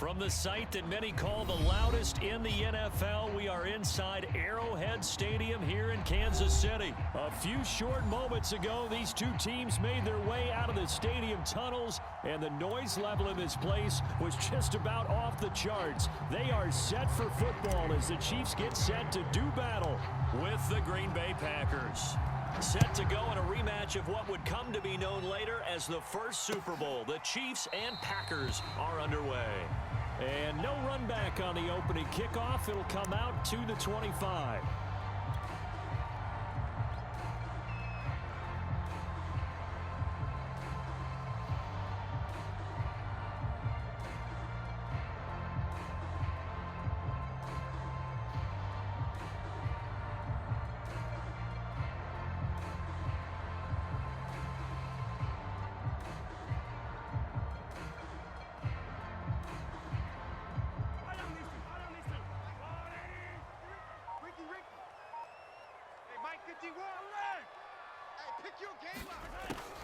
From the site that many call the loudest in the NFL, we are inside Arrowhead Stadium here in Kansas City. A few short moments ago, these two teams made their way out of the stadium tunnels, and the noise level in this place was just about off the charts. They are set for football as the Chiefs get set to do battle with the Green Bay Packers. Set to go in a rematch of what would come to be known later as the first Super Bowl. The Chiefs and Packers are underway. And no run back on the opening kickoff. It'll come out to the 25.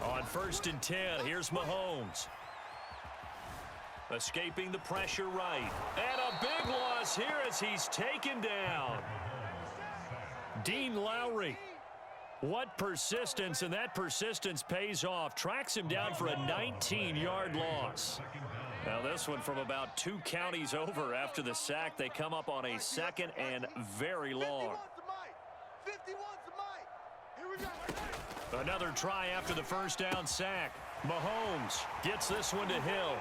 On 1st and 10, here's Mahomes. Escaping the pressure right. And a big loss here as he's taken down. Dean Lowry. What persistence, and that persistence pays off. Tracks him down for a 19-yard loss. Now this one from about 2 counties over after the sack. They come up on a 2nd and very long. Another try after the first down sack. Mahomes gets this one to Hill.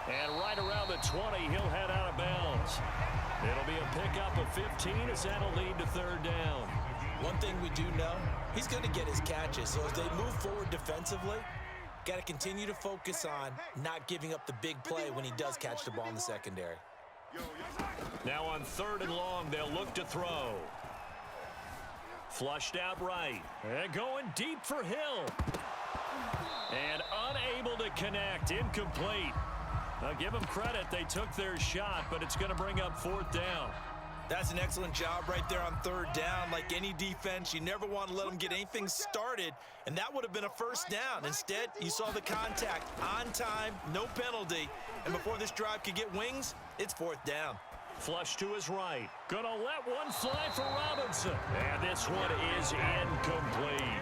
And right around the 20, he'll head out of bounds. It'll be a pickup of 15 as that'll lead to 3rd down. One thing we do know, he's going to get his catches. So as they move forward defensively, got to continue to focus on not giving up the big play when he does catch the ball in the secondary. Now on 3rd and long, they'll look to throw. Flushed out right. And going deep for Hill. And unable to connect. Incomplete. Now give them credit. They took their shot, but it's going to bring up 4th down. That's an excellent job right there on 3rd down. Like any defense, you never want to let them get anything started, and that would have been a 1st down. Instead, you saw the contact on time, no penalty, and before this drive could get wings, it's 4th down. Flush to his right. Gonna let one fly for Robinson. And this one is incomplete.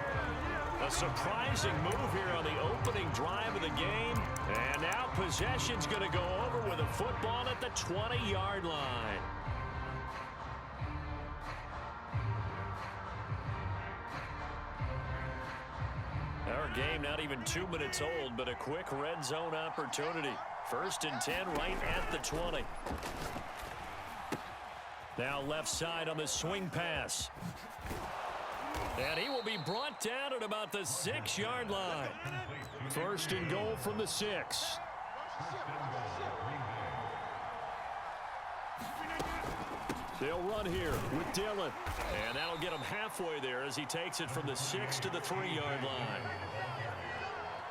A surprising move here on the opening drive of the game. And now possession's going to go over with a football at the 20-yard line. Our game not even 2 minutes old, but a quick red zone opportunity. 1st and 10 right at the 20. Now left side on the swing pass. And he will be brought down at about the 6-yard line. 1st and goal from the 6. They'll run here with Dillon. And that'll get him halfway there as he takes it from the 6 to the 3-yard line.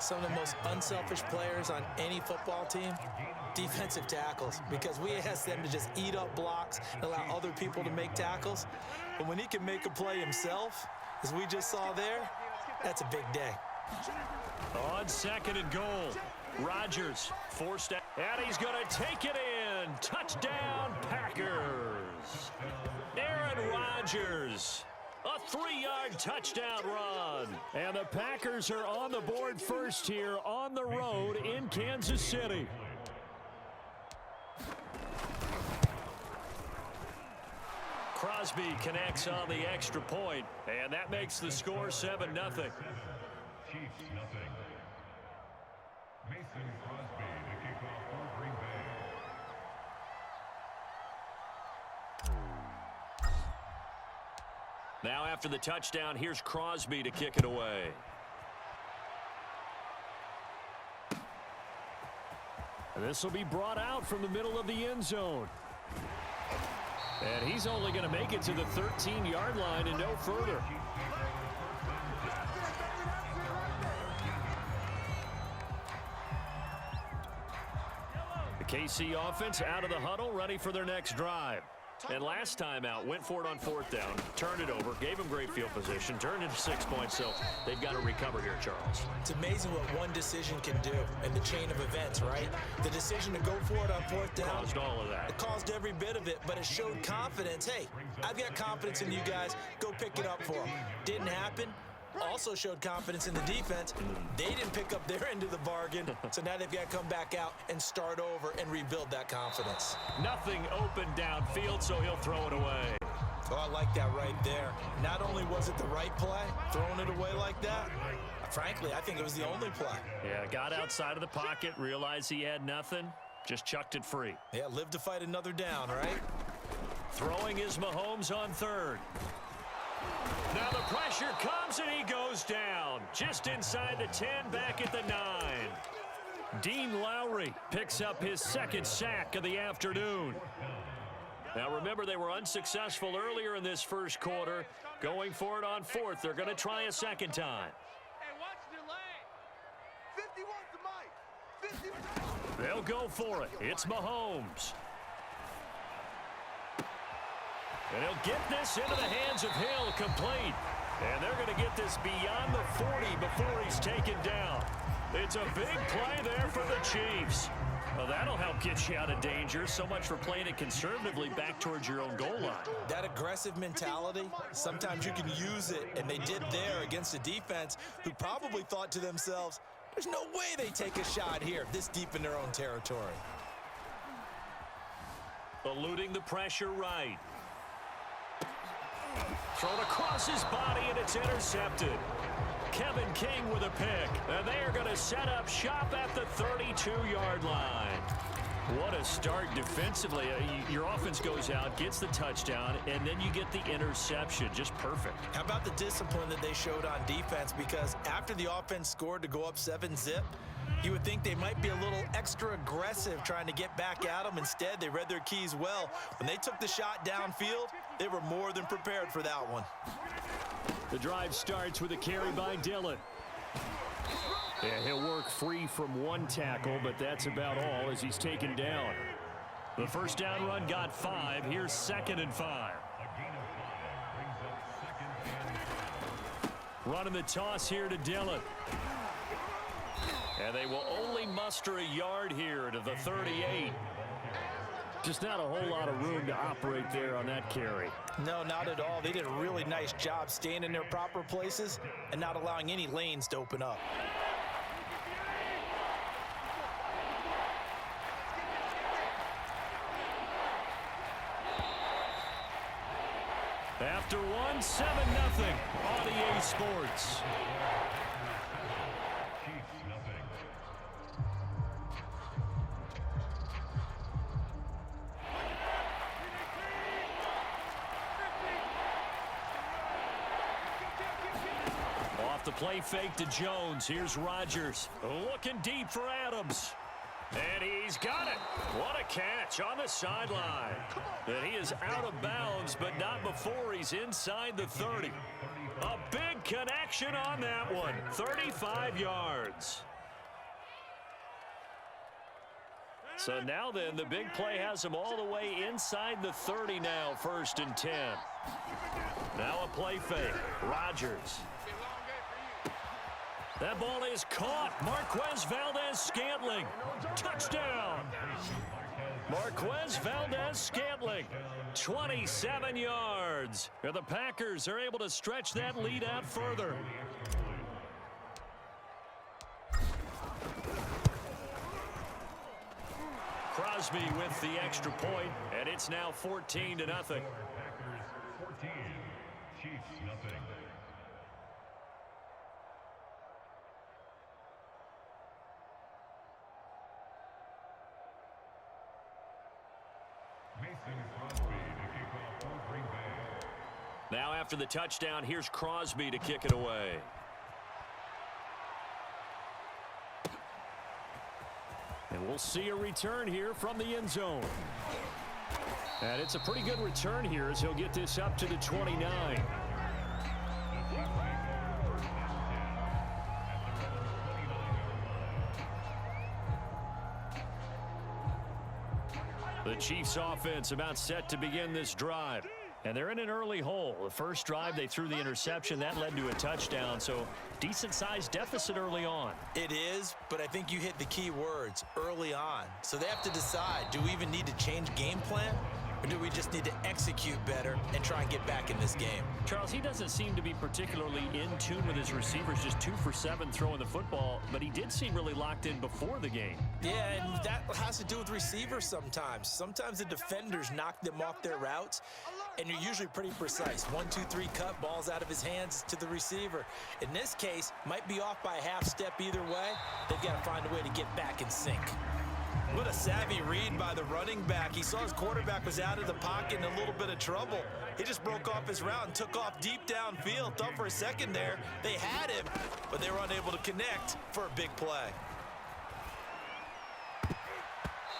Some of the most unselfish players on any football team, defensive tackles, because we ask them to just eat up blocks and allow other people to make tackles. But when he can make a play himself, as we just saw there, that's a big day. On 2nd and goal, Rodgers forced out, and he's going to take it in. Touchdown, Packers. Aaron Rodgers. A 3-yard touchdown run. And the Packers are on the board first here on the road in Kansas City. Crosby connects on the extra point, and that makes the score 7-0. Chiefs nothing. Mason Crosby to kick off for Green Bay. Now after the touchdown, here's Crosby to kick it away. And this will be brought out from the middle of the end zone. And he's only going to make it to the 13-yard line and no further. The KC offense out of the huddle, ready for their next drive. And last time out, went for it on 4th down, turned it over, gave them great field position, turned into 6 points, so they've got to recover here, Charles. It's amazing what one decision can do in the chain of events, right? The decision to go for it on 4th down. Caused all of that. It caused every bit of it, but it showed confidence. Hey, I've got confidence in you guys. Go pick it up for them. Didn't happen. Also showed confidence in the defense. They didn't pick up their end of the bargain, so now they've got to come back out and start over and rebuild that confidence. Nothing open downfield, so he'll throw it away. Oh, I like that right there. Not only was it the right play, throwing it away like that, frankly, I think it was the only play. Yeah, got outside of the pocket, realized he had nothing, just chucked it free. Yeah, live to fight another down, right? Throwing is Mahomes on 3rd. Now the pressure comes and he goes down. Just inside the 10, back at the 9. Dean Lowry picks up his 2nd sack of the afternoon. Now remember, they were unsuccessful earlier in this first quarter. Going for it on 4th. They're going to try a 2nd time. Hey, watch the lane. 50 wants the mic. 50. They'll go for it. It's Mahomes. And he'll get this into the hands of Hill, complete. And they're going to get this beyond the 40 before he's taken down. It's a big play there for the Chiefs. Well, that'll help get you out of danger. So much for playing it conservatively back towards your own goal line. That aggressive mentality, sometimes you can use it, and they did there against a defense who probably thought to themselves, there's no way they take a shot here this deep in their own territory. Eluding the pressure right. Thrown across his body, and it's intercepted. Kevin King with a pick. And they are going to set up shop at the 32-yard line. What a start defensively. Your offense goes out, gets the touchdown, and then you get the interception. Just perfect. How about the discipline that they showed on defense? Because after the offense scored to go up 7-zip, you would think they might be a little extra aggressive trying to get back at them. Instead, they read their keys well. When they took the shot downfield, they were more than prepared for that one. The drive starts with a carry by Dillon. And he'll work free from one tackle, but that's about all as he's taken down. The first down run got 5. Here's 2nd and 5. Running the toss here to Dillon. And they will only muster a yard here to the 38. Just not a whole lot of room to operate there on that carry. No, not at all. They did a really nice job staying in their proper places and not allowing any lanes to open up. After 1, 7-0 on EA Sports. Off the play fake to Jones. Here's Rodgers. Looking deep for Adams. And he's got it. What a catch on the sideline. And he is out of bounds, but not before he's inside the 30. A big connection on that one. 35 yards. So now then, the big play has him all the way inside the 30 now, 1st and 10. Now a play fake. Rodgers. That ball is caught. Marquez Valdez-Scantling. Touchdown. Marquez Valdez-Scantling. 27 yards. And the Packers are able to stretch that lead out further. Crosby with the extra point, and it's now 14-0. Packers 14, Chiefs nothing. Now after the touchdown, here's Crosby to kick it away. And we'll see a return here from the end zone. And it's a pretty good return here as he'll get this up to the 29. The Chiefs offense about set to begin this drive. And they're in an early hole. The first drive, they threw the interception. That led to a touchdown, so decent-sized deficit early on. It is, but I think you hit the key words, early on. So they have to decide, do we even need to change game plan? Or do we just need to execute better and try and get back in this game? Charles, he doesn't seem to be particularly in tune with his receivers, just 2 for 7 throwing the football, but he did seem really locked in before the game. Yeah, and that has to do with receivers sometimes. Sometimes the defenders knock them off their routes, and you're usually pretty precise. 1, 2, 3 cut, balls out of his hands to the receiver. In this case, might be off by a half step either way. They've got to find a way to get back in sync. What a savvy read by the running back. He saw his quarterback was out of the pocket in a little bit of trouble. He just broke off his route and took off deep downfield. Thought for a second there they had him, but they were unable to connect for a big play.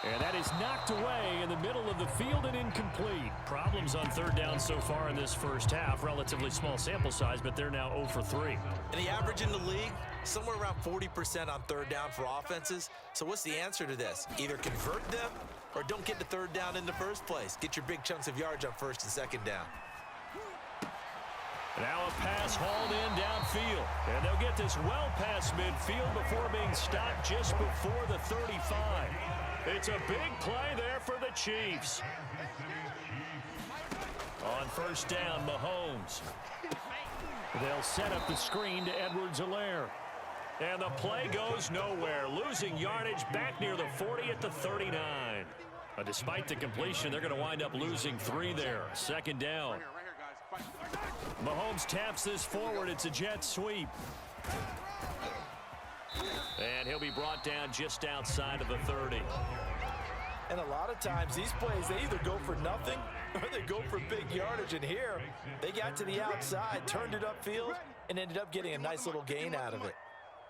And that is knocked away in the middle of the field and incomplete. Problems on third down so far in this first half. Relatively small sample size, but they're now 0 for 3. And the average in the league, somewhere around 40% on third down for offenses. So what's the answer to this? Either convert them or don't get the third down in the first place. Get your big chunks of yards on first and second down. Now a pass hauled in downfield. And they'll get this well past midfield before being stopped just before the 35. It's a big play there for the Chiefs. On first down, Mahomes. They'll set up the screen to Edwards-Helaire. And the play goes nowhere. Losing yardage back near the 40 at the 39. Despite the completion, they're going to wind up losing 3 there. Second down. Mahomes taps this forward. It's a jet sweep. And he'll be brought down just outside of the 30. And a lot of times these plays, they either go for nothing or they go for big yardage. And here, they got to the outside, turned it upfield, and ended up getting a nice little gain out of it.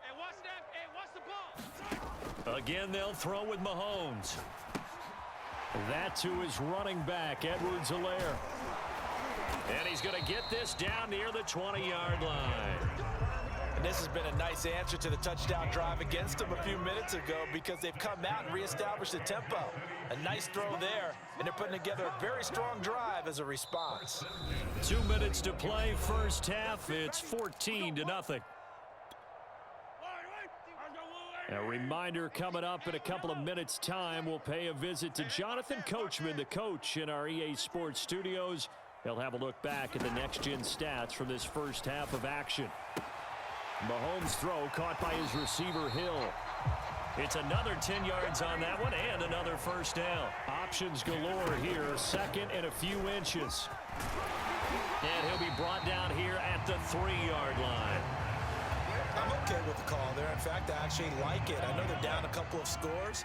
Hey, watch the ball. Again, they'll throw with Mahomes. That's who is running back, Edwards-Helaire. And he's going to get this down near the 20-yard line. And this has been a nice answer to the touchdown drive against them a few minutes ago because they've come out and reestablished the tempo. A nice throw there, and they're putting together a very strong drive as a response. 2 minutes to play first half. It's 14-0. A reminder coming up in a couple of minutes' time. We'll pay a visit to Jonathan Coachman, the coach in our EA Sports studios. He'll have a look back at the next-gen stats from this first half of action. Mahomes' throw caught by his receiver, Hill. It's another 10 yards on that one and another first down. Options galore here, second and a few inches. And he'll be brought down here at the 3-yard line. I'm okay with the call there. In fact, I actually like it. I know they're down a couple of scores,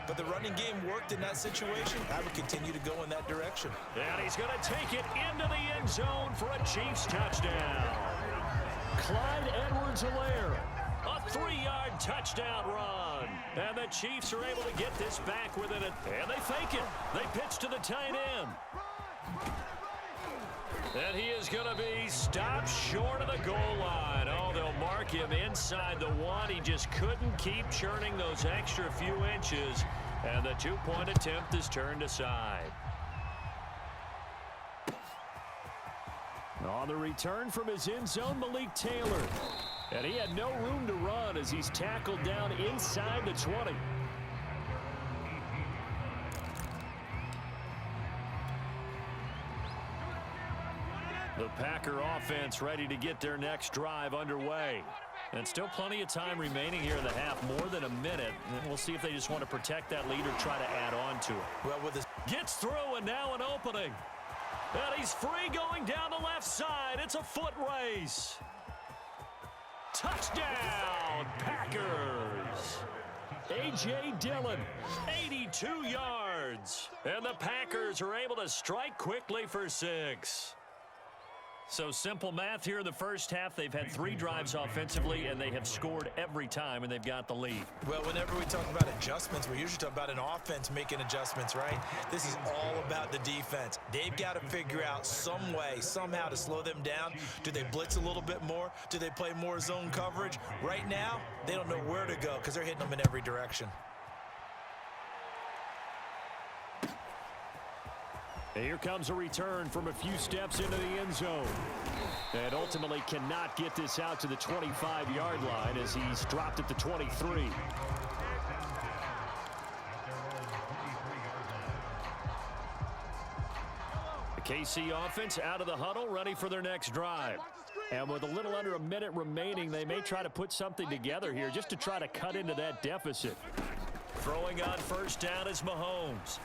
but the running game worked in that situation. I would continue to go in that direction. And he's going to take it into the end zone for a Chiefs touchdown. Clyde Edwards-Helaire, a 3-yard touchdown run. And the Chiefs are able to get this back within it. And they fake it. They pitch to the tight end. And he is going to be stopped short of the goal line. Oh, they'll mark him inside the 1. He just couldn't keep churning those extra few inches. And the 2-point attempt is turned aside. On the return from his end zone, Malik Taylor. And he had no room to run as he's tackled down inside the 20. The Packer offense ready to get their next drive underway. And still plenty of time remaining here in the half, more than a minute. And we'll see if they just want to protect that lead or try to add on to it. Well, with this Gets through and now an opening. And he's free going down the left side. It's a foot race. Touchdown, Packers. A.J. Dillon, 82 yards. And the Packers are able to strike quickly for 6. So simple math here in the first half. They've had 3 drives offensively, and they have scored every time, and they've got the lead. Well, whenever we talk about adjustments, we usually talk about an offense making adjustments, right? This is all about the defense. They've got to figure out some way, somehow to slow them down. Do they blitz a little bit more? Do they play more zone coverage? Right now, they don't know where to go because they're hitting them in every direction. And here comes a return from a few steps into the end zone. And ultimately cannot get this out to the 25-yard line as he's dropped at the 23. The KC offense out of the huddle, ready for their next drive. And with a little under a minute remaining, they may try to put something together here just to try to cut into that deficit. Throwing on first down is Mahomes.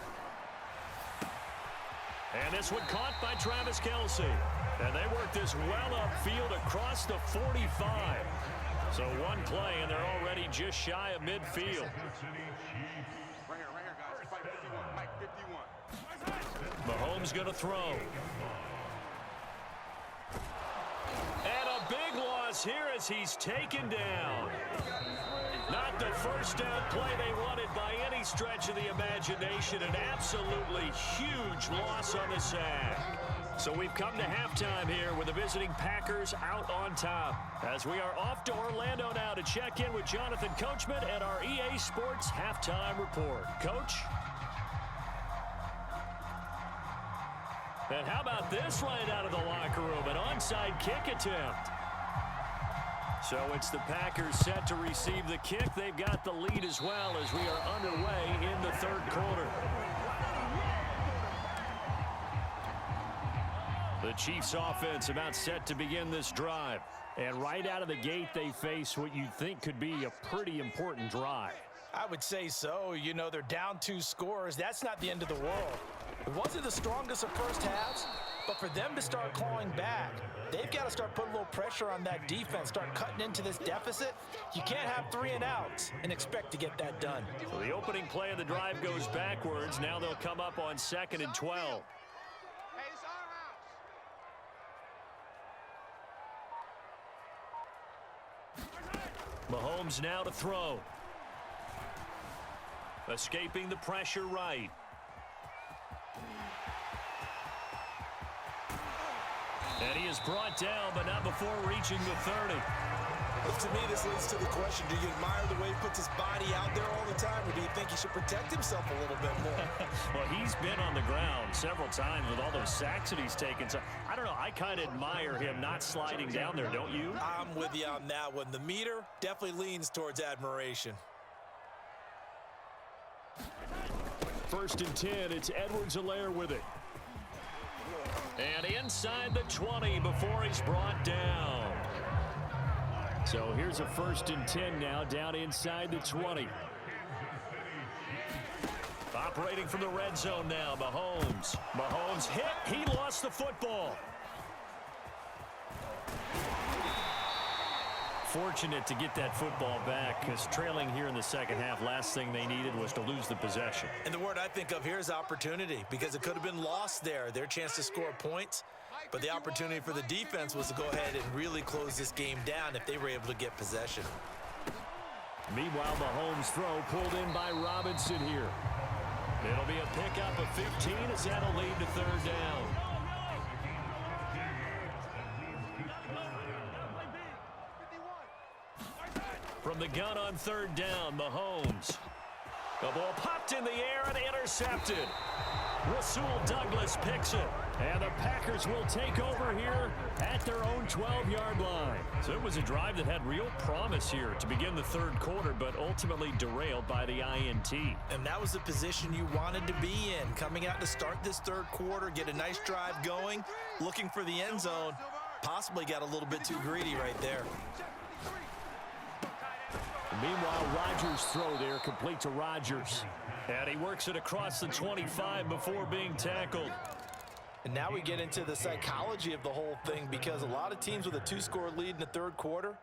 And this one caught by Travis Kelce. And they work this well upfield across the 45. So one play, and they're already just shy of midfield. Right here, guys. Fight 51. Mike, 51. Mahomes going to throw. And a big loss here as he's taken down. Not the first down play they wanted by any stretch of the imagination. An absolutely huge loss on the sack. So we've come to halftime here with the visiting Packers out on top. As we are off to Orlando now to check in with Jonathan Coachman and our EA Sports Halftime Report. Coach? And how about this right out of the locker room? An onside kick attempt. So it's the Packers set to receive the kick. They've got the lead as well as we are underway in the third quarter. The Chiefs offense about set to begin this drive. And right out of the gate, they face what you'd think could be a pretty important drive. I would say so. You know, they're down 2 scores. That's not the end of the world. It wasn't the strongest of first halves, but for them to start clawing back, they've got to start putting a little pressure on that defense, start cutting into this deficit. You can't have 3 and outs and expect to get that done. So the opening play of the drive goes backwards. Now they'll come up on 2nd and 12. Hey, it's our house. Mahomes now to throw. Escaping the pressure right. And he is brought down, but not before reaching the 30. But to me, this leads to the question, do you admire the way he puts his body out there all the time, or do you think he should protect himself a little bit more? Well, he's been on the ground several times with all those sacks that he's taken. So, I don't know, I kind of admire him not sliding down there, don't you? I'm with you on that one. The meter definitely leans towards admiration. 1st and 10, it's Edwards-Helaire with it. And inside the 20 before he's brought down. So here's a 1st and 10 now, down inside the 20. Operating from the red zone now, Mahomes. Mahomes hit, he lost the football. Fortunate to get that football back, because trailing here in the second half, last thing they needed was to lose the possession. And the word I think of here is opportunity, because it could have been lost there, their chance to score points. But the opportunity for the defense was to go ahead and really close this game down if they were able to get possession. Meanwhile, Mahomes' throw pulled in by Robinson here. It'll be a pickup of 15 as that'll lead to 3rd down. From the gun on 3rd down, Mahomes. The ball popped in the air and intercepted. Rasul Douglas picks it. And the Packers will take over here at their own 12-yard line. So it was a drive that had real promise here to begin the 3rd quarter, but ultimately derailed by the INT. And that was the position you wanted to be in, coming out to start this 3rd quarter, get a nice drive going, looking for the end zone. Possibly got a little bit too greedy right there. Meanwhile, Rodgers' throw there, complete to Rodgers. And he works it across the 25 before being tackled. And now we get into the psychology of the whole thing, because a lot of teams with a 2-score lead in the 3rd quarter,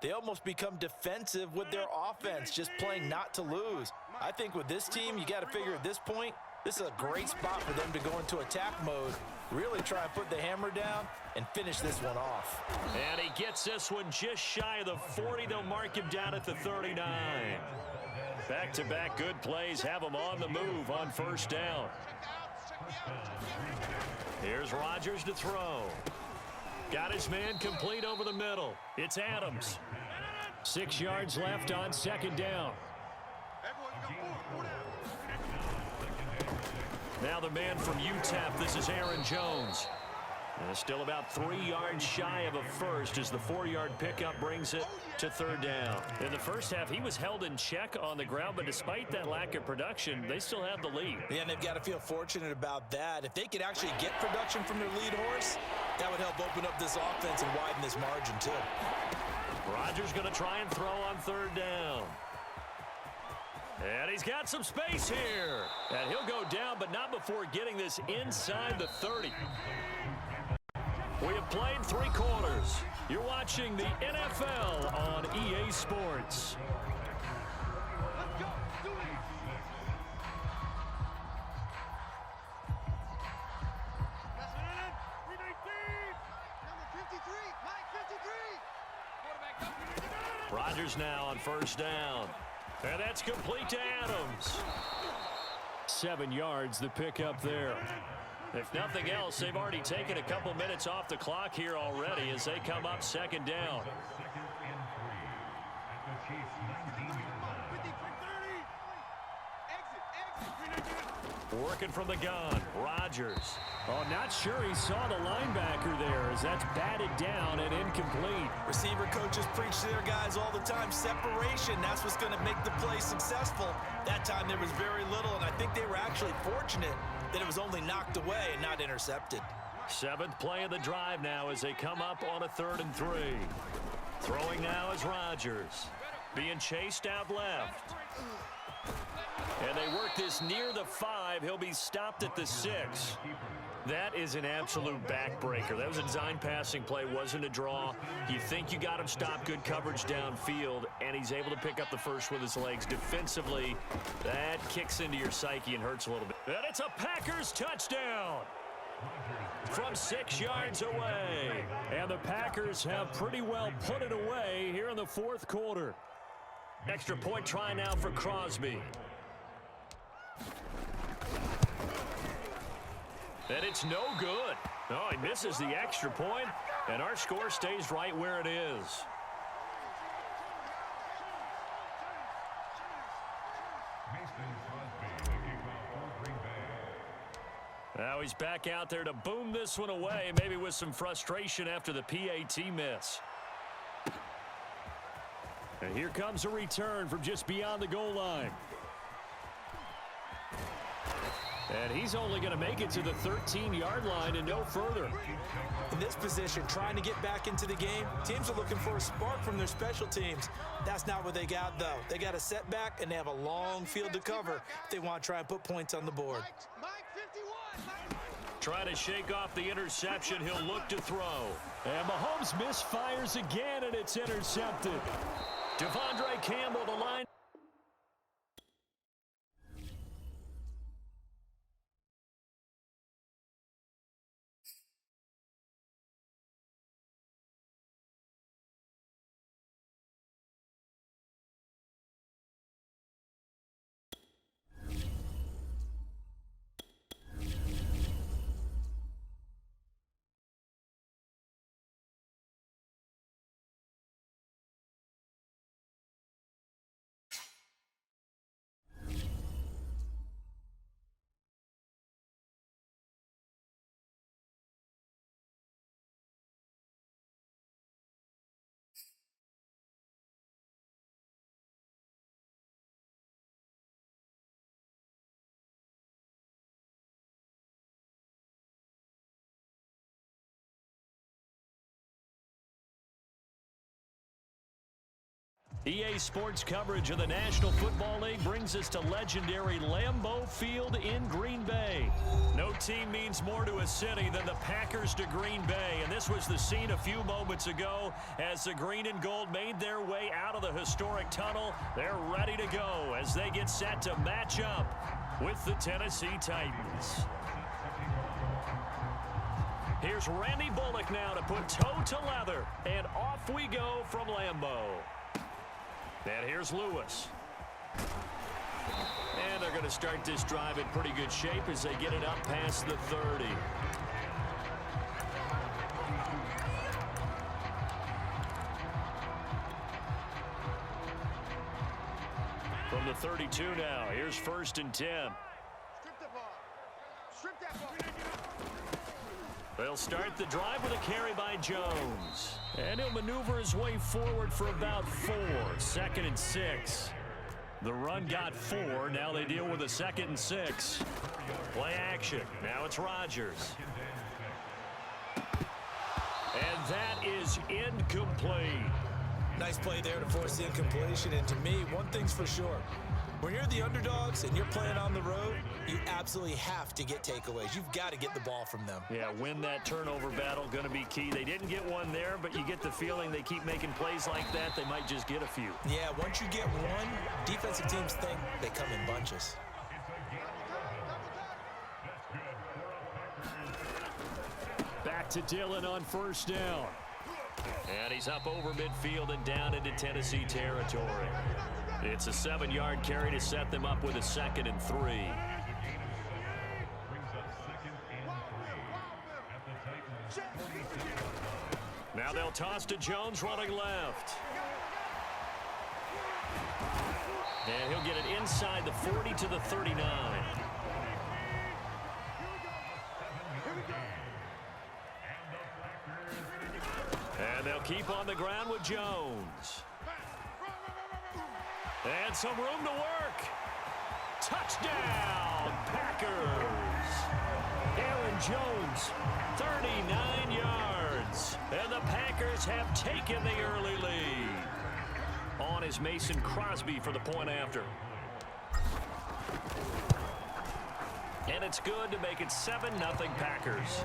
they almost become defensive with their offense, just playing not to lose. I think with this team, you got to figure at this point, this is a great spot for them to go into attack mode, really try and put the hammer down and finish this one off. And he gets this one just shy of the 40. They'll mark him down at the 39. Back-to-back good plays have him on the move on 1st down. Here's Rodgers to throw. Got his man complete over the middle. It's Adams. 6 yards left on 2nd down. Now the man from UTEP, this is Aaron Jones. And still about 3 yards shy of a first as the 4-yard pickup brings it to third down. In the first half, he was held in check on the ground, but despite that lack of production, they still have the lead. Yeah, and they've got to feel fortunate about that. If they could actually get production from their lead horse, that would help open up this offense and widen this margin too. Rodgers going to try and throw on third down. And he's got some space here. And he'll go down, but not before getting this inside the 30. We have played 3 quarters. You're watching the NFL on EA Sports. Let's go. Do it. That's it. 319. Number 53. Mike 53. Quarterback up. Rodgers now on first down. And that's complete to Adams. 7 yards, the pickup there. If nothing else, they've already taken a couple minutes off the clock here already as they come up second down. Second and 3 at the Chiefs' 19-yard line. 50, quick 30. Exit. Working from the gun, Rodgers. Oh, not sure he saw the linebacker there as that's batted down and incomplete. Receiver coaches preach to their guys all the time. Separation, that's what's going to make the play successful. That time there was very little, and I think they were actually fortunate that it was only knocked away and not intercepted. 7th play of the drive now as they come up on a 3rd and 3. Throwing now is Rodgers. Being chased out left. And they work this near the 5. He'll be stopped at the 6. That is an absolute backbreaker. That was a design passing play, wasn't a draw. You think you got him stopped, good coverage downfield, and he's able to pick up the first with his legs. Defensively, that kicks into your psyche and hurts a little bit. And it's a Packers touchdown from 6 yards away. And the Packers have pretty well put it away here in the 4th quarter. Extra point try now for Crosby. And it's no good. Oh, he misses the extra point, and our score stays right where it is. Mason Crosby, the kickoff for Green Bay. Now he's back out there to boom this one away, maybe with some frustration after the PAT miss. And here comes a return from just beyond the goal line. And he's only going to make it to the 13-yard line and no further. In this position, trying to get back into the game, teams are looking for a spark from their special teams. That's not what they got, though. They got a setback, and they have a long field to cover if they want to try and put points on the board. Mike 51. Trying to shake off the interception, he'll look to throw. And Mahomes misfires again, and it's intercepted. Devondre Campbell, the line. EA Sports coverage of the National Football League brings us to legendary Lambeau Field in Green Bay. No team means more to a city than the Packers to Green Bay, and this was the scene a few moments ago as the green and gold made their way out of the historic tunnel. They're ready to go as they get set to match up with the Tennessee Titans. Here's Randy Bullock now to put toe to leather, and off we go from Lambeau. And here's Lewis. And they're going to start this drive in pretty good shape as they get it up past the 30. From the 32 now, here's 1st and 10. Strip the ball. start the drive with a carry by Jones. And he'll maneuver his way forward for about 4. 2nd and 6. The run got 4. Now they deal with a 2nd and 6. Play action. Now it's Rodgers. And that is incomplete. Nice play there to force the incompletion. And to me, one thing's for sure. When you're the underdogs and you're playing on the road, you absolutely have to get takeaways. You've got to get the ball from them. Yeah, win that turnover battle, going to be key. They didn't get one there, but you get the feeling they keep making plays like that, they might just get a few. Yeah, once you get one, defensive teams think they come in bunches. Back to Dillon on 1st down. And he's up over midfield and down into Tennessee territory. It's a 7-yard carry to set them up with a 2nd and 3. Now they'll toss to Jones running left. And he'll get it inside the 40 to the 39. And they'll keep on the ground with Jones. And some room to work. Touchdown, Packers. Aaron Jones, 39 yards. And the Packers have taken the early lead. On is Mason Crosby for the point after. And it's good to make it 7-0 Packers.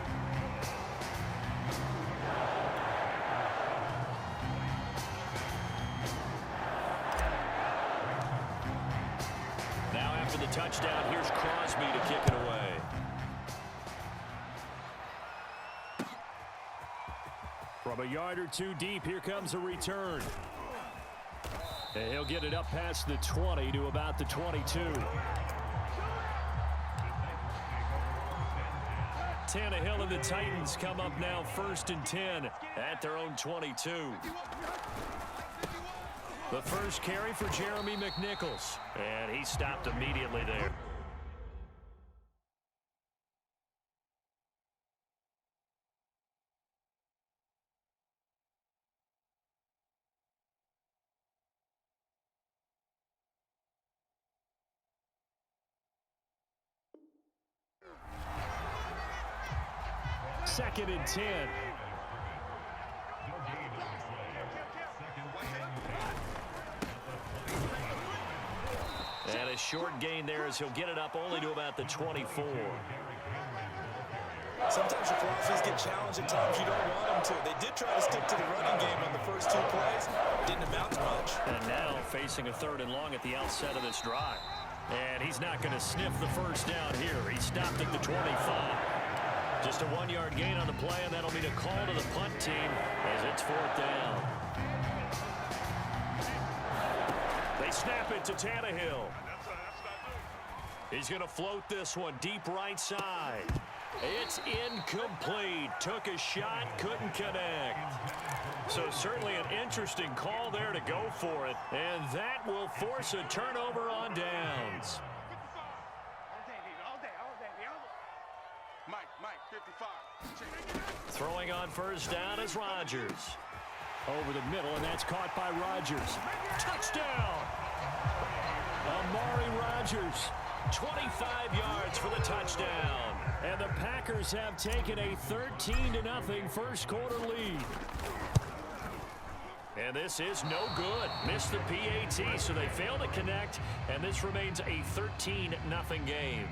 Now after the touchdown, here's Crosby to kick it away. From a yard or two deep, here comes a return. And he'll get it up past the 20 to about the 22. Tannehill and the Titans come up now 1st and 10 at their own 22. The first carry for Jeremy McNichols. And he stopped immediately there. Second and 10. And a short gain there as he'll get it up only to about the 24. Sometimes your philosophies get challenged at times you don't want them to. They did try to stick to the running game on the first 2 plays. Didn't amount to much. And now facing a 3rd and long at the outset of this drive. And he's not going to sniff the first down here. He stopped at the 25. Just a 1-yard gain on the play, and that'll mean a call to the punt team as it's 4th down. They snap it to Tannehill. He's going to float this one deep right side. It's incomplete. Took a shot, couldn't connect. So certainly an interesting call there to go for it, and that will force a turnover on downs. Throwing on 1st down is Rodgers. Over the middle, and that's caught by Rodgers. Touchdown! Amari Rodgers, 25 yards for the touchdown. And the Packers have taken a 13-0 first quarter lead. And this is no good. Missed the PAT, so they fail to connect, and this remains a 13-0 game.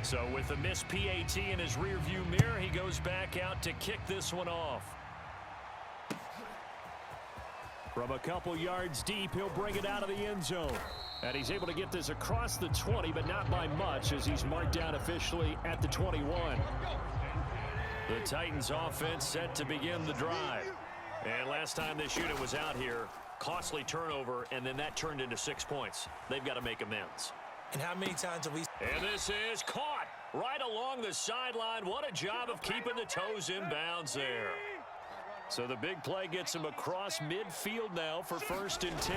So with the missed PAT in his rearview mirror, he goes back out to kick this one off. From a couple yards deep, he'll bring it out of the end zone. And he's able to get this across the 20, but not by much as he's marked down officially at the 21. The Titans offense set to begin the drive. And last time this unit was out here, costly turnover, and then that turned into 6 points. They've got to make amends. And how many times have we... And this is caught right along the sideline. What a job of keeping the toes in bounds there. So the big play gets him across midfield now for 1st and 10.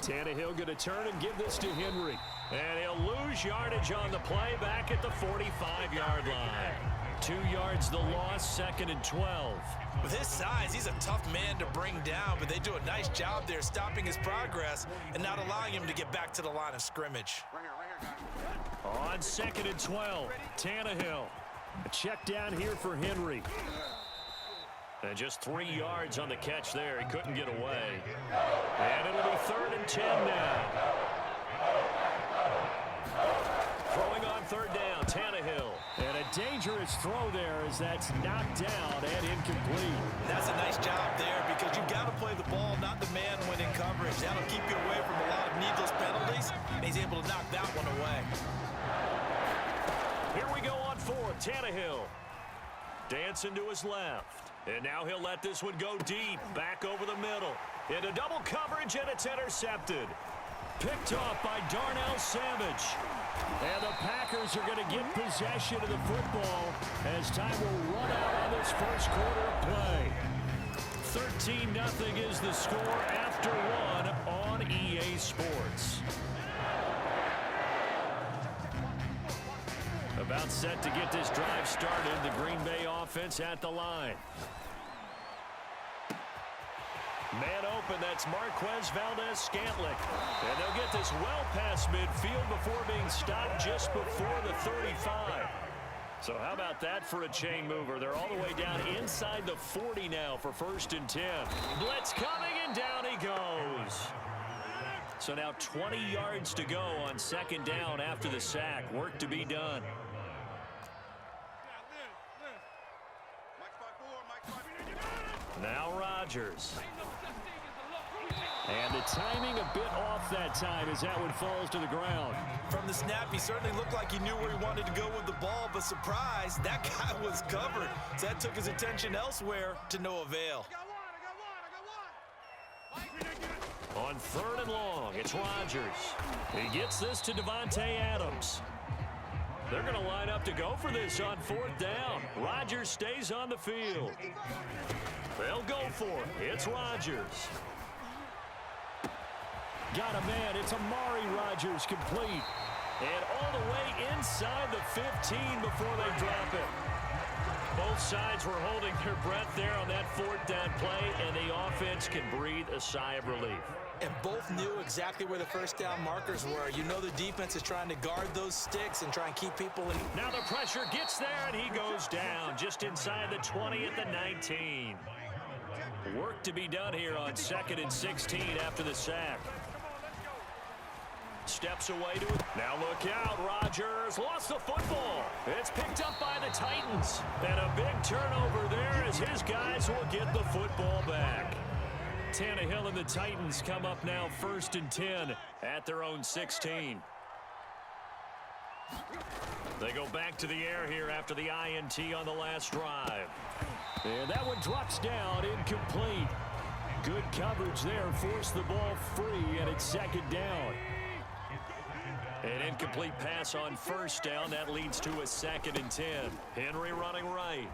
Tannehill going to turn and give this to Henry. And he'll lose yardage on the play back at the 45-yard line. 2 yards the loss, 2nd and 12. With his size, he's a tough man to bring down, but they do a nice job there stopping his progress and not allowing him to get back to the line of scrimmage. On 2nd and 12, Tannehill. A check down here for Henry. And just 3 yards on the catch there. He couldn't get away. And it'll be 3rd and 10 now. Throwing on 3rd down, Tannehill. And a dangerous throw there as that's knocked down and incomplete. That's a nice job there because you've got to play the ball, not the man when in coverage. That'll keep you away from a lot of needless penalties, and he's able to knock that one away. Here we go on 4th, Tannehill. Dancing to his left. And now he'll let this one go deep, back over the middle. Into double coverage, and it's intercepted. Picked off by Darnell Savage. And the Packers are going to get possession of the football as time will run out on this first quarter of play. 13-0 is the score after 1 on EA Sports. About set to get this drive started. The Green Bay offense at the line. Man open, that's Marquez Valdez-Scantling. And they'll get this well past midfield before being stopped just before the 35. So how about that for a chain mover? They're all the way down inside the 40 now for 1st and 10. Blitz coming, and down he goes. So now 20 yards to go on 2nd down after the sack. Work to be done. Now Rodgers. And the timing a bit off that time as that one falls to the ground. From the snap, he certainly looked like he knew where he wanted to go with the ball, but surprise, that guy was covered. So that took his attention elsewhere to no avail. On 3rd and long, it's Rodgers. He gets this to Devontae Adams. They're going to line up to go for this on 4th down. Rodgers stays on the field. They'll go for it. It's Rodgers. Got a man. It's Amari Rodgers complete. And all the way inside the 15 before they drop it. Both sides were holding their breath there on that 4th down play, and the offense can breathe a sigh of relief. And both knew exactly where the 1st down markers were. You know the defense is trying to guard those sticks and try and keep people in. Now the pressure gets there, and he goes down just inside the 20 at the 19. Work to be done here on 2nd and 16 after the sack. Steps away to it. Now look out. Rodgers lost the football. It's picked up by the Titans. And a big turnover there as his guys will get the football back. Tannehill and the Titans come up now 1st and 10 at their own 16. They go back to the air here after the INT on the last drive. And that one drops down, incomplete. Good coverage there, forced the ball free, and it's 2nd down. An incomplete pass on 1st down. That leads to a 2nd and 10. Henry running right.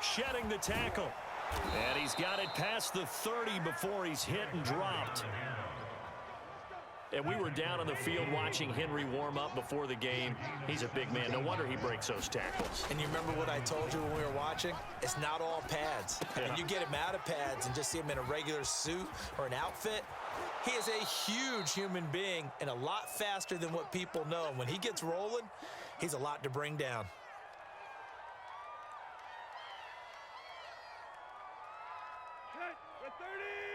Shedding the tackle. And he's got it past the 30 before he's hit and dropped. And we were down on the field watching Henry warm up before the game. He's a big man. No wonder he breaks those tackles. And you remember what I told you when we were watching? It's not all pads. Yeah. And you get him out of pads and just see him in a regular suit or an outfit. He is a huge human being and a lot faster than what people know. And when he gets rolling, he's a lot to bring down.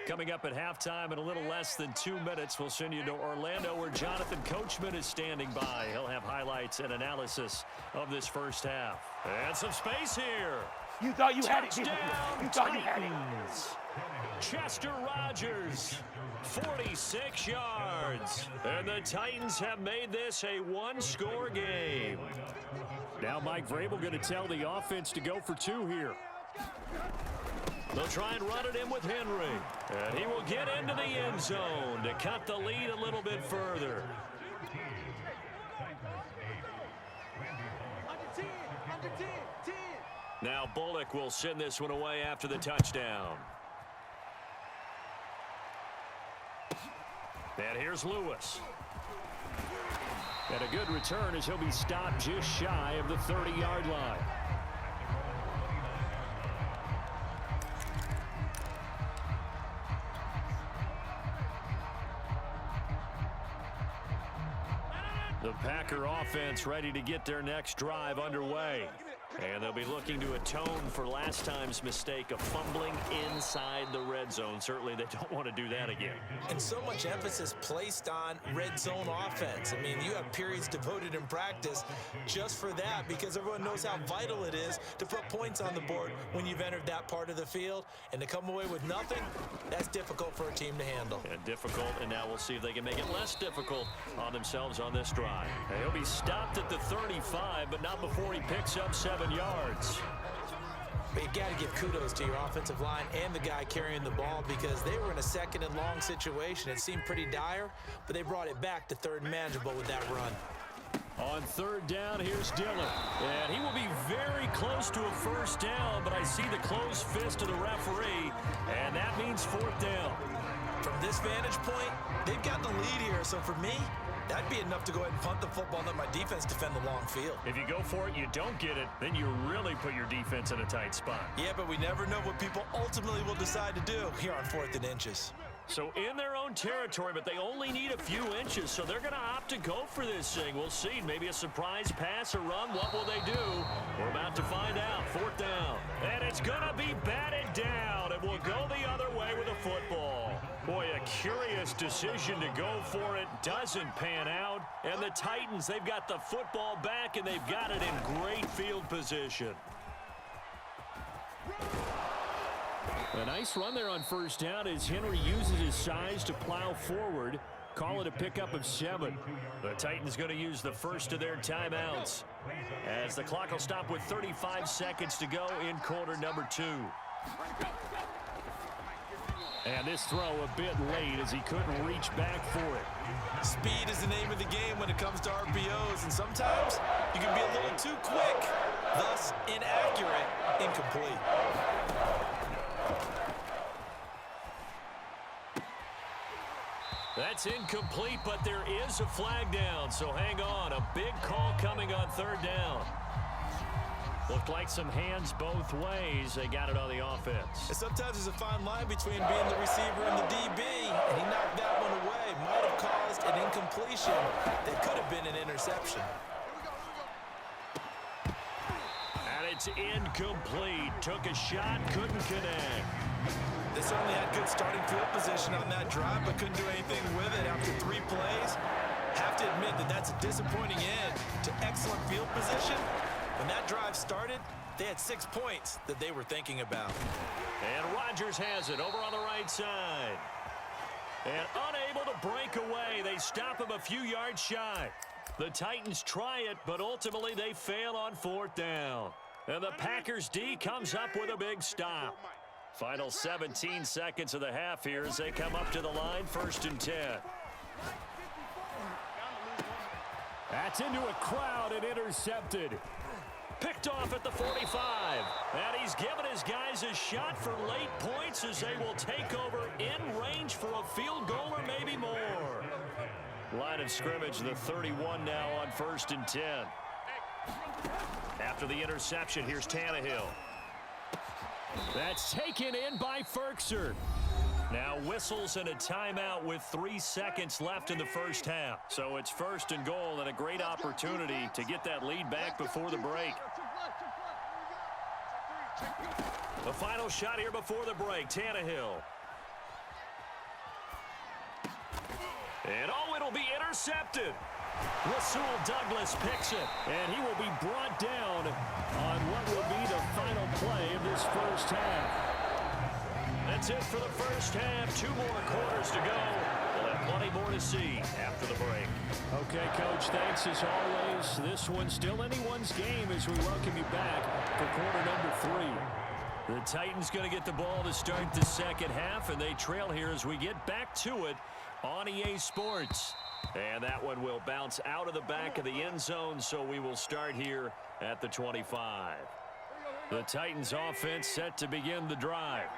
Coming up at halftime in a little less than 2 minutes, we'll send you to Orlando where Jonathan Coachman is standing by. He'll have highlights and analysis of this first half. And some space here. You thought you had it. Touchdown, You thought you had it. Titans. Chester Rogers, 46 yards. And the Titans have made this a one-score game. Now Mike Vrabel going to tell the offense to go for 2 here. They'll try and run it in with Henry. And he will get into the end zone to cut the lead a little bit further. Now Bullock will send this one away after the touchdown. And here's Lewis. And a good return as he'll be stopped just shy of the 30-yard line. The Packer offense ready to get their next drive underway. And they'll be looking to atone for last time's mistake of fumbling inside the red zone. Certainly they don't want to do that again. And so much emphasis placed on red zone offense. I mean, you have periods devoted in practice just for that because everyone knows how vital it is to put points on the board when you've entered that part of the field. And to come away with nothing, that's difficult for a team to handle. And difficult, and now we'll see if they can make it less difficult on themselves on this drive. He'll be stopped at the 35, but not before he picks up 7 yards. But you got to give kudos to your offensive line and the guy carrying the ball because they were in a second and long situation. It seemed pretty dire, but they brought it back to third and manageable with that run. On third down, here's Dillon. And he will be very close to a first down, but I see the closed fist of the referee, and that means fourth down. From this vantage point, they've got the lead here, so for me, that'd be enough to go ahead and punt the football and let my defense defend the long field. If you go for it, you don't get it, then you really put your defense in a tight spot. Yeah, but we never know what people ultimately will decide to do here on 4th and inches. So in their own territory, but they only need a few inches, so they're going to opt to go for this thing. We'll see. Maybe a surprise pass or run. What will they do? We're about to find out. Fourth down. And it's going to be batted down, and we'll go the other way with the football. Boy, a curious decision to go for it. Doesn't pan out. And the Titans, they've got the football back, and they've got it in great field position. A nice run there on first down as Henry uses his size to plow forward. Call it a pickup of 7. The Titans going to use the first of their timeouts as the clock will stop with 35 seconds to go in quarter number 2. And this throw a bit late as he couldn't reach back for it. Speed is the name of the game when it comes to RPOs, and sometimes you can be a little too quick, thus inaccurate, incomplete. That's incomplete, but there is a flag down, so hang on. A big call coming on third down. Looked like some hands both ways. They got it on the offense. And sometimes there's a fine line between being the receiver and the DB, and he knocked that one away. Might have caused an incompletion that could have been an interception. And it's incomplete. Took a shot, couldn't connect. They certainly had good starting field position on that drive, but couldn't do anything with it after 3 plays. Have to admit that that's a disappointing end to excellent field position. When that drive started, they had 6 points that they were thinking about. And Rodgers has it over on the right side. And unable to break away, they stop him a few yards shy. The Titans try it, but ultimately they fail on fourth down. And the Packers D comes up with a big stop. Final 17 seconds of the half here as they come up to the line, 1st and 10. That's into a crowd and intercepted. Picked off at the 45. And he's given his guys a shot for late points as they will take over in range for a field goal or maybe more. Line of scrimmage, the 31 now on 1st and 10. After the interception, here's Tannehill. That's taken in by Ferkser. Now whistles and a timeout with 3 seconds left in the first half. So it's 1st and goal and a great opportunity to get that lead back before the break. The final shot here before the break, Tannehill. And oh, it'll be intercepted. Rasul Douglas picks it, and he will be brought down on what will be the final play of this first half. That's it for the first half. 2 more quarters to go. We'll have plenty more to see after the break. Okay, Coach, thanks as always. This one's still anyone's game as we welcome you back for quarter number 3. The Titans going to get the ball to start the second half, and they trail here as we get back to it on EA Sports. And that one will bounce out of the back of the end zone, so we will start here at the 25. The Titans offense set to begin the drive.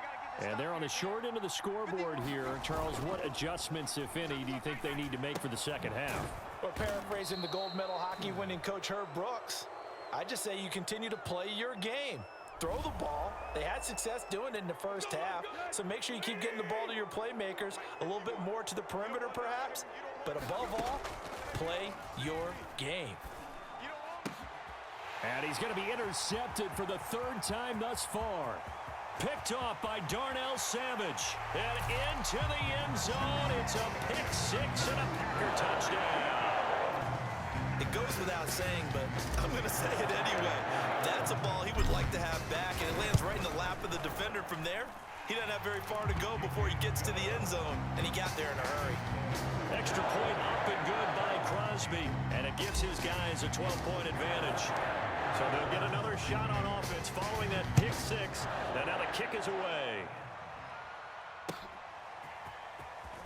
And they're on the short end of the scoreboard here. Charles, what adjustments, if any, do you think they need to make for the second half? Well, paraphrasing the gold medal hockey winning coach Herb Brooks, I just say you continue to play your game. Throw the ball. They had success doing it in the first half, so make sure you keep getting the ball to your playmakers, a little bit more to the perimeter perhaps, but above all, play your game. And he's going to be intercepted for the third time thus far. Picked off by Darnell Savage. And into the end zone. It's a pick six and a Packer touchdown. It goes without saying, but I'm going to say it anyway. That's a ball he would like to have back, and it lands right in the lap of the defender from there. He doesn't have very far to go before he gets to the end zone, and he got there in a hurry. Extra point up and good by Crosby, and it gives his guys a 12-point advantage. So they'll get another shot on offense following that pick six, and now the kick is away.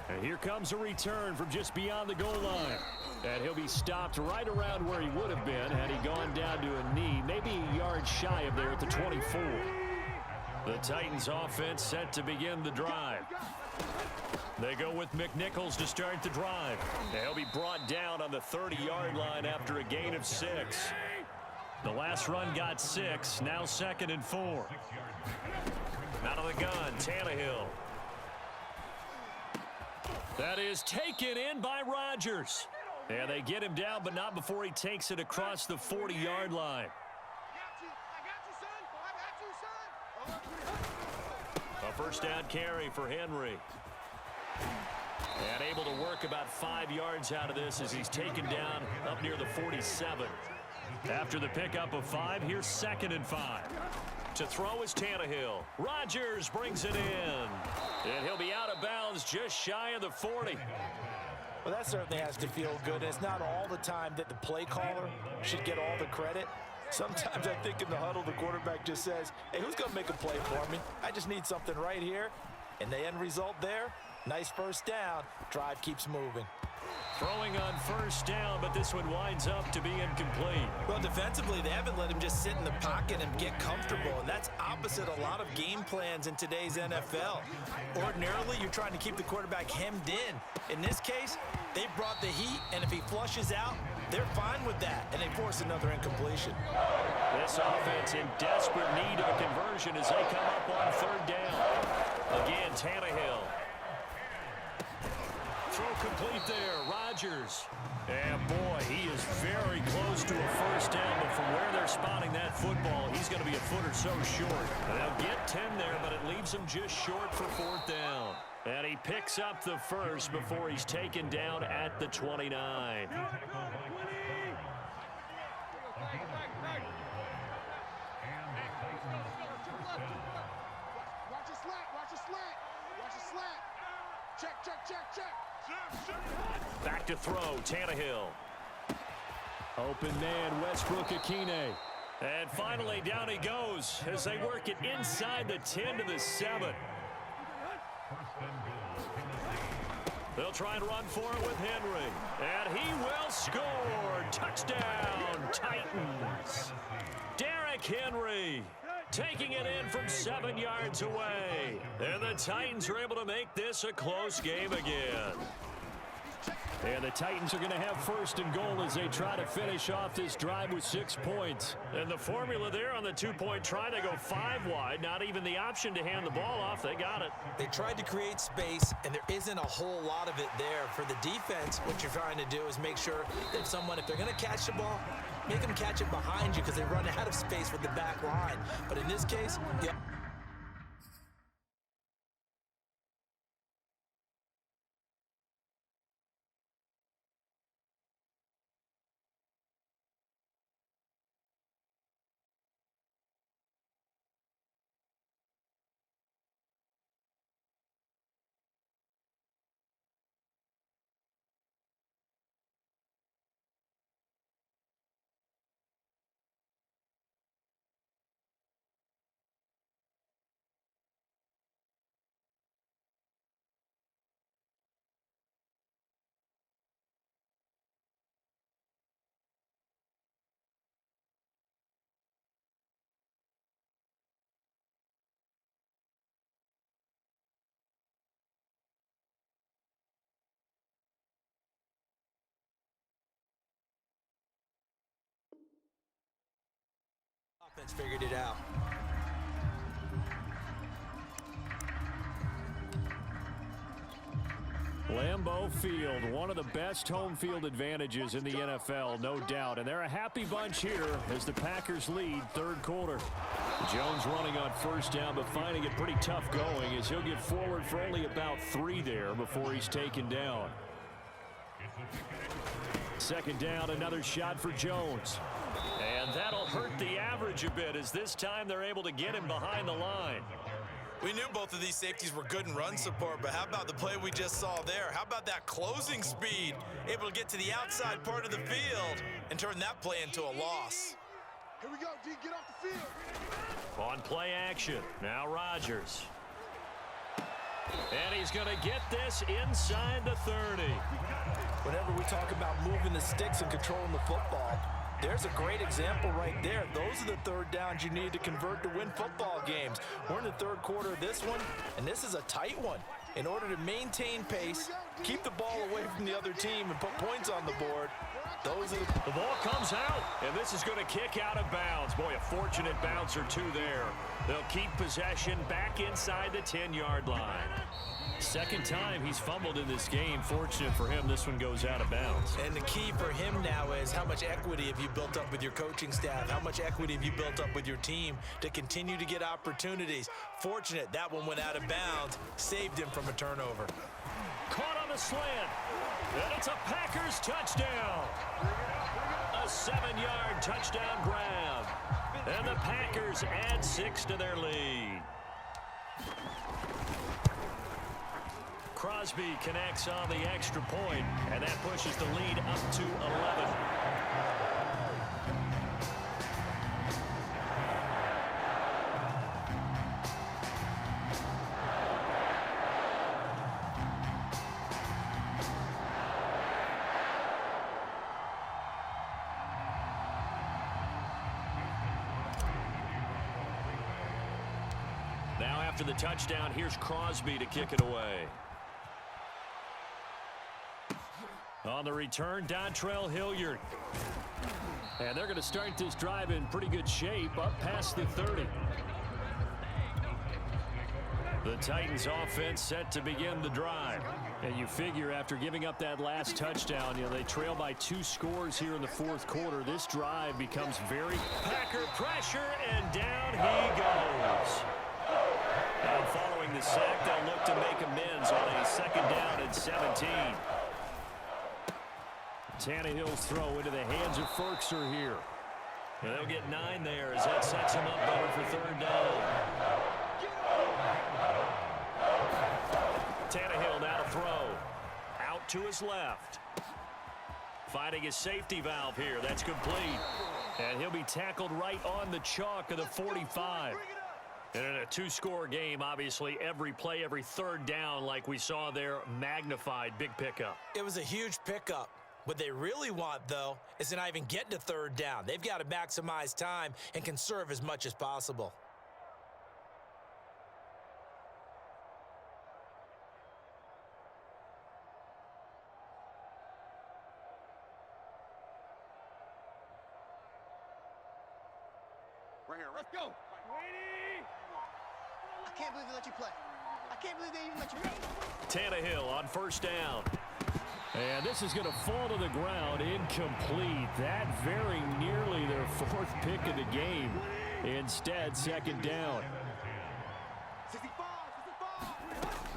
And here comes a return from just beyond the goal line. And he'll be stopped right around where he would have been had he gone down to a knee, maybe a yard shy of there at the 24. The Titans offense set to begin the drive. They go with McNichols to start the drive. They'll be brought down on the 30-yard line after a gain of 6. The last run got 6, now 2nd and 4. Out of the gun, Tannehill. That is taken in by Rodgers. And they get him down, but not before he takes it across the 40-yard line. A first down carry for Henry. And able to work about 5 yards out of this as he's taken down up near the 47. After the pickup of 5, here's 2nd and 5. To throw is Tannehill. Rodgers brings it in. And he'll be out of bounds just shy of the 40. Well, that certainly has to feel good. It's not all the time that the play caller should get all the credit. Sometimes I think in the huddle, the quarterback just says, hey, who's going to make a play for me? I just need something right here. And the end result there, nice first down. Drive keeps moving. Throwing on first down, but this one winds up to be incomplete. Well, defensively, they haven't let him just sit in the pocket and get comfortable, and that's opposite a lot of game plans in today's NFL. Ordinarily, you're trying to keep the quarterback hemmed in. In this case, they brought the heat, and if he flushes out, they're fine with that, and they force another incompletion. This offense in desperate need of a conversion as they come up on third down. Again, Tannehill. Throw complete there, Rodgers. And boy, he is very close to a first down, but from where they're spotting that football, he's going to be a foot or so short. They'll get 10 there, but it leaves him just short for 4th down. And he picks up the first before he's taken down at the 29. Back to throw, Tannehill. Open man, Westbrook-Ikhine. And finally, down he goes as they work it inside the 10 to the 7. They'll try and run for it with Henry. And he will score. Touchdown, Titans. Derrick Henry taking it in from 7 yards away. And the Titans are able to make this a close game again. And the Titans are going to have 1st and goal as they try to finish off this drive with 6 points. And the formula there on the 2-point try, they go 5 wide. Not even the option to hand the ball off. They got it. They tried to create space, and there isn't a whole lot of it there. For the defense, what you're trying to do is make sure that someone, if they're going to catch the ball, make them catch it behind you because they run out of space with the back line. But in this case, Offense figured it out. Lambeau Field, one of the best home field advantages in the NFL, no doubt. And they're a happy bunch here as the Packers lead third quarter. Jones running on first down, but finding it pretty tough going as he'll get forward for only about 3 there before he's taken down. Second down, another shot for Jones. And that'll hurt the average a bit as this time they're able to get him behind the line. We knew both of these safeties were good in run support, but how about the play we just saw there? How about that closing speed? Able to get to the outside part of the field and turn that play into a loss. Here we go, D, get off the field. On play action, now Rodgers. And he's going to get this inside the 30. Whenever we talk about moving the sticks and controlling the football, there's a great example right there. Those are the third downs you need to convert to win football games. We're in the third quarter of this one, and this is a tight one. In order to maintain pace, keep the ball away from the other team, and put points on the board, those are the ball comes out, and this is going to kick out of bounds. Boy, a fortunate bounce or two there. They'll keep possession back inside the 10-yard line. Second time he's fumbled in this game. Fortunate for him, this one goes out of bounds. And the key for him now is how much equity have you built up with your coaching staff? How much equity have you built up with your team to continue to get opportunities? Fortunate that one went out of bounds, saved him from a turnover. Caught on the slant, and it's a Packers touchdown. A 7-yard touchdown grab. And the Packers add 6 to their lead. Crosby connects on the extra point, and that pushes the lead up to 11. Now after the touchdown, here's Crosby to kick it away. On the return, Dontrell Hilliard. And they're going to start this drive in pretty good shape, up past the 30. The Titans offense set to begin the drive. And you figure after giving up that last touchdown, they trail by 2 scores here in the fourth quarter. This drive becomes very Packer pressure, and down he goes. And following the sack, they'll look to make amends on a second down and 17. Tannehill's throw into the hands of Ferkser here. And they'll get 9 there as that sets him up better for third down. Tannehill now to throw. Out to his left. Finding his safety valve here. That's complete. And he'll be tackled right on the chalk of the 45. And in a 2-score game, obviously, every play, every third down, like we saw there, magnified. Big pickup. It was a huge pickup. What they really want, though, is to not even get to third down. They've got to maximize time and conserve as much as possible. Right here, let's go. I can't believe they let you play. I can't believe they even let you play. Tannehill on first down. And this is going to fall to the ground, incomplete. That very nearly their 4th pick of the game. Instead, second down. 65.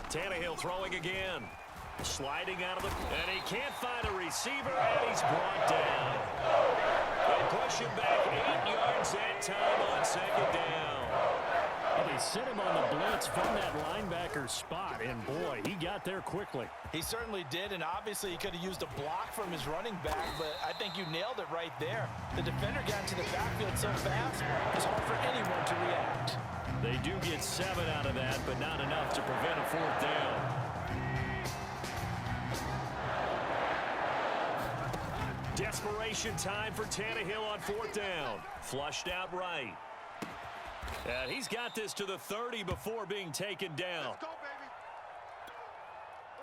Tannehill throwing again. Sliding out of the... And he can't find a receiver, and he's brought down. They push him back 8 yards that time on second down. And they sent him on the blitz from that linebacker spot, and boy, he got there quickly. He certainly did, and obviously he could have used a block from his running back, but I think you nailed it right there. The defender got into the backfield so fast, it's hard for anyone to react. They do get 7 out of that, but not enough to prevent a 4th down. Desperation time for Tannehill on 4th down. Flushed out right. And he's got this to the 30 before being taken down. Let's go, baby.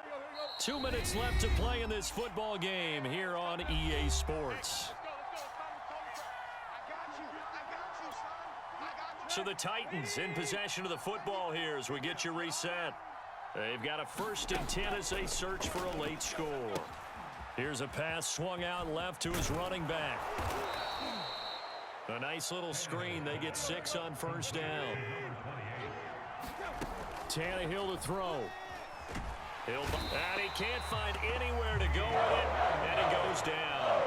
Here we go. 2 minutes left to play in this football game here on EA Sports. Let's go. I got you, son. So the Titans in possession of the football here as we get you reset. They've got a 1st and 10 as they search for a late score. Here's a pass swung out left to his running back. A nice little screen. They get 6 on 1st down. Tannehill to throw. And he can't find anywhere to go with it, and he goes down.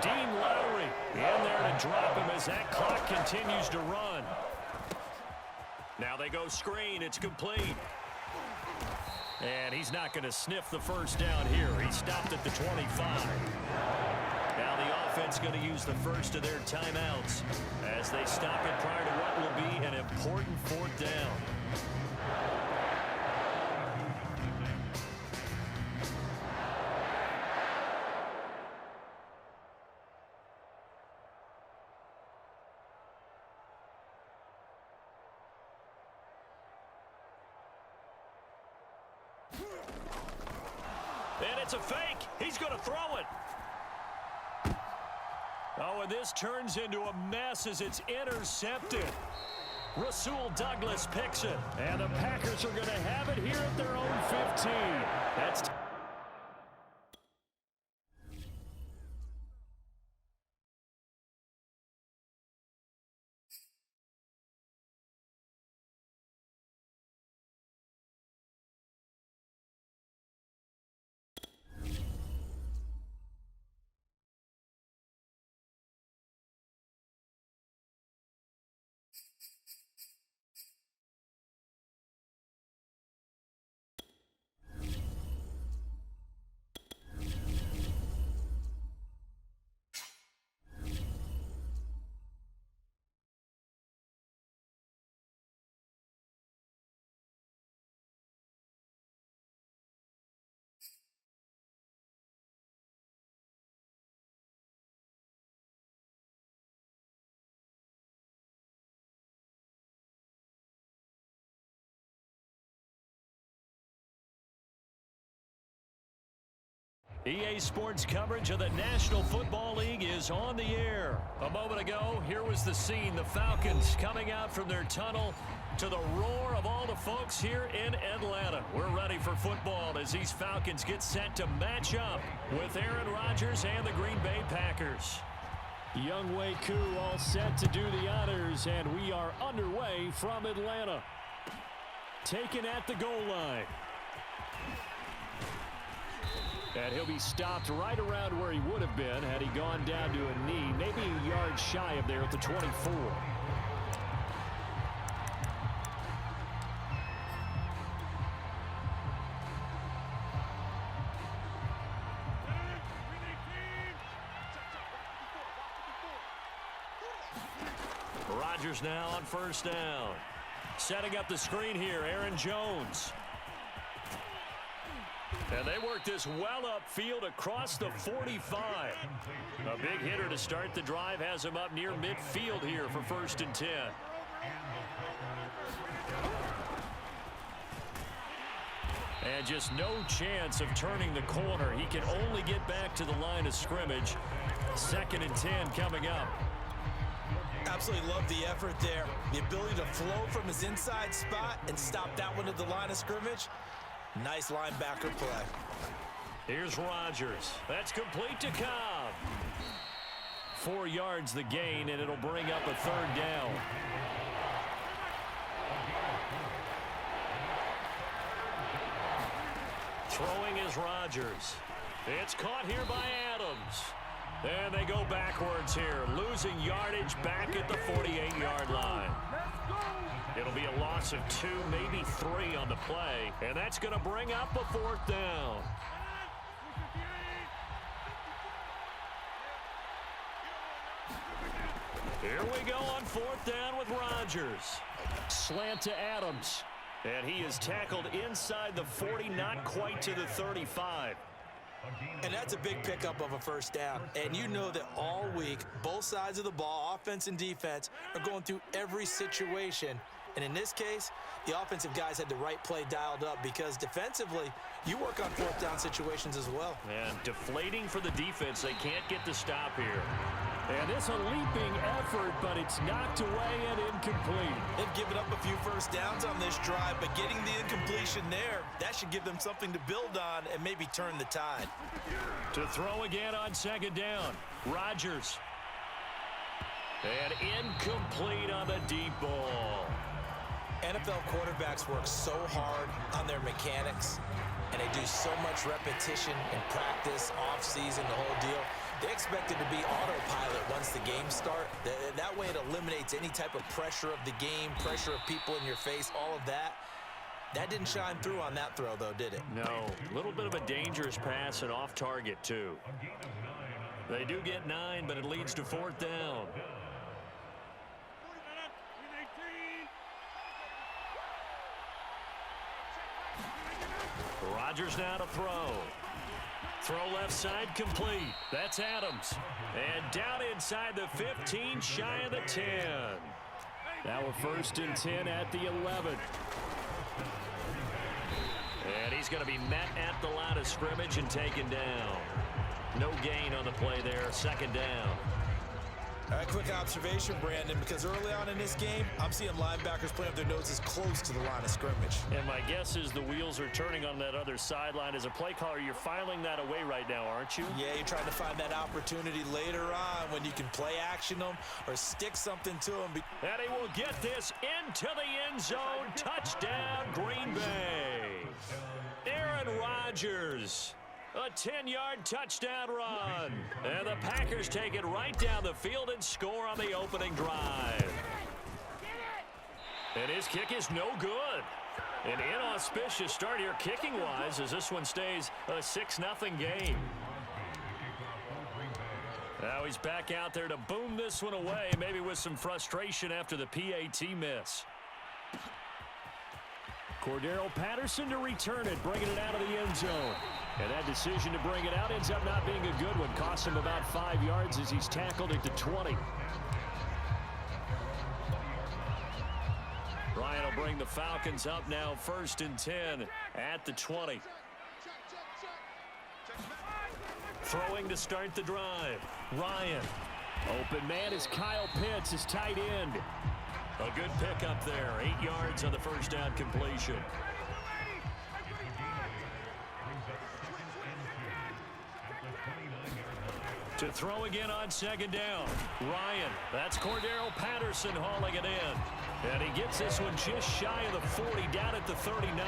Dean Lowry in there to drop him as that clock continues to run. Now they go screen. It's complete. And he's not going to sniff the 1st down here. He stopped at the 25. Now the offense going to use the first of their timeouts as they stop it prior to what will be an important 4th down. And it's a fake. He's going to throw it. Oh, and this turns into a mess as it's intercepted. Rasul Douglas picks it. And the Packers are going to have it here at their own 15. That's EA Sports coverage of the National Football League is on the air. A moment ago, here was the scene. The Falcons coming out from their tunnel to the roar of all the folks here in Atlanta. We're ready for football as these Falcons get set to match up with Aaron Rodgers and the Green Bay Packers. Younghoe Koo all set to do the honors, and we are underway from Atlanta. Taken at the goal line. And he'll be stopped right around where he would have been had he gone down to a knee, maybe a yard shy of there at the 24. Rodgers now on 1st down. Setting up the screen here, Aaron Jones. And they work this well upfield across the 45. A big hitter to start the drive has him up near midfield here for 1st and 10. And just no chance of turning the corner. He can only get back to the line of scrimmage. 2nd and 10 coming up. Absolutely love the effort there. The ability to flow from his inside spot and stop that one at the line of scrimmage. Nice linebacker play. Here's Rodgers. That's complete to Cobb. 4 yards the gain, and it'll bring up a 3rd down. Throwing is Rodgers. It's caught here by Adams. And they go backwards here, losing yardage back at the 48-yard line. It'll be a loss of 2, maybe 3 on the play, and that's going to bring up a 4th down. Here we go on 4th down with Rodgers. Slant to Adams, and he is tackled inside the 40, not quite to the 35. And that's a big pickup of a 1st down. And you know that all week, both sides of the ball, offense and defense, are going through every situation. And in this case, the offensive guys had the right play dialed up because defensively, you work on 4th down situations as well. And deflating for the defense. They can't get the stop here. And it's a leaping effort, but it's knocked away and incomplete. They've given up a few first downs on this drive, but getting the incompletion there, that should give them something to build on and maybe turn the tide. To throw again on second down, Rodgers. And incomplete on the deep ball. NFL quarterbacks work so hard on their mechanics, and they do so much repetition in practice, off-season, the whole deal. They expect it to be autopilot once the games start. That way it eliminates any type of pressure of the game, pressure of people in your face, all of that. That didn't shine through on that throw, though, did it? No. A little bit of a dangerous pass and off target, too. They do get 9, but it leads to 4th down. Rodgers now to throw. Throw left side complete. That's Adams. And down inside the 15, shy of the 10. Now we're 1st and 10 at the 11. And he's going to be met at the line of scrimmage and taken down. No gain on the play there. 2nd down. All right, quick observation, Brandon, because early on in this game, I'm seeing linebackers playing with their noses close to the line of scrimmage. And my guess is the wheels are turning on that other sideline. As a play caller, you're filing that away right now, aren't you? Yeah, you're trying to find that opportunity later on when you can play action them or stick something to them. And he will get this into the end zone. Touchdown, Green Bay. Aaron Rodgers. A 10-yard touchdown run. And the Packers take it right down the field and score on the opening drive. And his kick is no good. An inauspicious start here kicking-wise as this one stays a 6-0 game. Now he's back out there to boom this one away, maybe with some frustration after the PAT miss. Cordero Patterson to return it, bringing it out of the end zone. And that decision to bring it out ends up not being a good one. Cost him about 5 yards as he's tackled at the 20. Ryan will bring the Falcons up now 1st and 10 at the 20. Throwing to start the drive. Ryan. Open man is Kyle Pitts, his tight end. A good pickup there. 8 yards on the first down completion. To throw again on 2nd down. Ryan. That's Cordero Patterson hauling it in. And he gets this one just shy of the 40, down at the 39.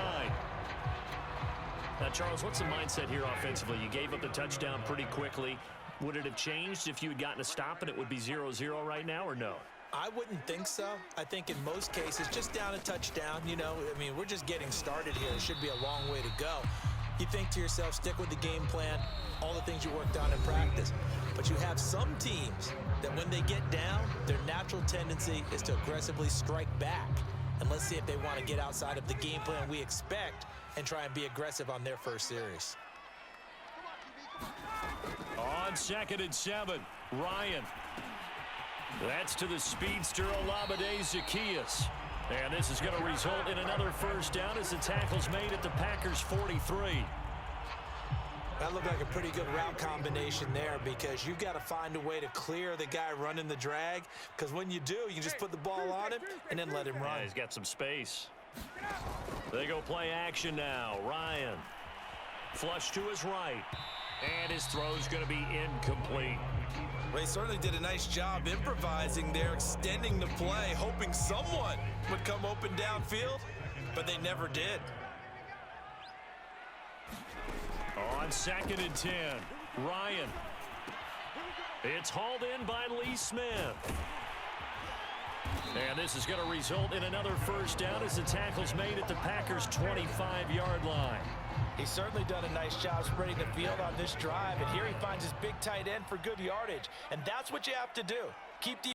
Now, Charles, what's the mindset here offensively? You gave up the touchdown pretty quickly. Would it have changed if you had gotten a stop and it would be 0-0 right now, or no? I wouldn't think so. I think in most cases, just down a touchdown, you know, I mean, we're just getting started here. It should be a long way to go. You think to yourself, stick with the game plan, all the things you worked on in practice. But you have some teams that when they get down, their natural tendency is to aggressively strike back. And let's see if they want to get outside of the game plan we expect and try and be aggressive on their first series. On 2nd and 7, Ryan. That's to the speedster Olamide Zaccheaus. And this is going to result in another first down as the tackle's made at the Packers' 43. That looked like a pretty good route combination there because you've got to find a way to clear the guy running the drag, because when you do, you can just put the ball on him and then let him run. Yeah, he's got some space. They go play action now. Ryan. Flush to his right. And his throw's going to be incomplete. Well, he certainly did a nice job improvising there, extending the play, hoping someone would come open downfield, but they never did. On 2nd and 10, Ryan. It's hauled in by Lee Smith. And this is going to result in another first down as the tackle's made at the Packers' 25-yard line. He's certainly done a nice job spreading the field on this drive, and here he finds his big tight end for good yardage. And that's what you have to do. Keep the